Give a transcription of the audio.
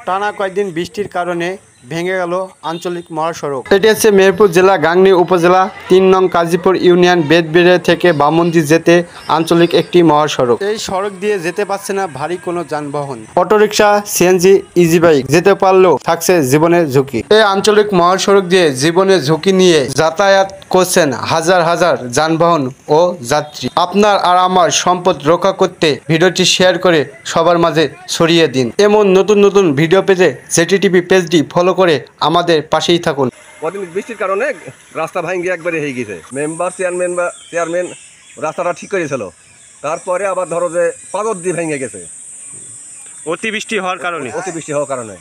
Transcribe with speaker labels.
Speaker 1: টানা কয়েকদিন বৃষ্টির কারণে ভেঙে গেল আঞ্চলিক মহাসড়ক। এটি হচ্ছে মেহেরপুর জেলা গাংনী উপজেলা ৩ নং কাজীপুর ইউনিয়ন বেদবিরে থেকে বামন্দি যেতে আঞ্চলিক একটি মহাসড়ক। এই সড়ক দিয়ে যেতে পারছে না ভারী কোনো যানবাহন। অটোরিকশা, সিএনজি, ইজি বাইক যেতে পারলেও থাকছে জীবনের ঝুঁকি। এই আঞ্চলিক মহাসড়ক দিয়ে জীবনের ঝুঁকি নিয়ে যাতায়াত করছেন হাজার হাজার যানবাহন ও যাত্রী। আপনার আর আমার সম্পদ রক্ষা করতে ভিডিওটি শেয়ার করে সবার মাঝে ছড়িয়ে দিন। এমন নতুন নতুন ভিডিও পেতে জেটিটিভি পেজটি ফলো করে আমাদের পাশেই থাকুন।
Speaker 2: কদিন বৃষ্টির কারণে রাস্তা ভাঙ্গি একবারে হয়ে গেছে। মেম্বার চেয়ারম্যান রাস্তাটা ঠিক করেছিল, তারপরে আবার ধরো যে পাথর দিয়ে ভেঙে গেছে
Speaker 3: অতিবৃষ্টি হওয়ার কারণে।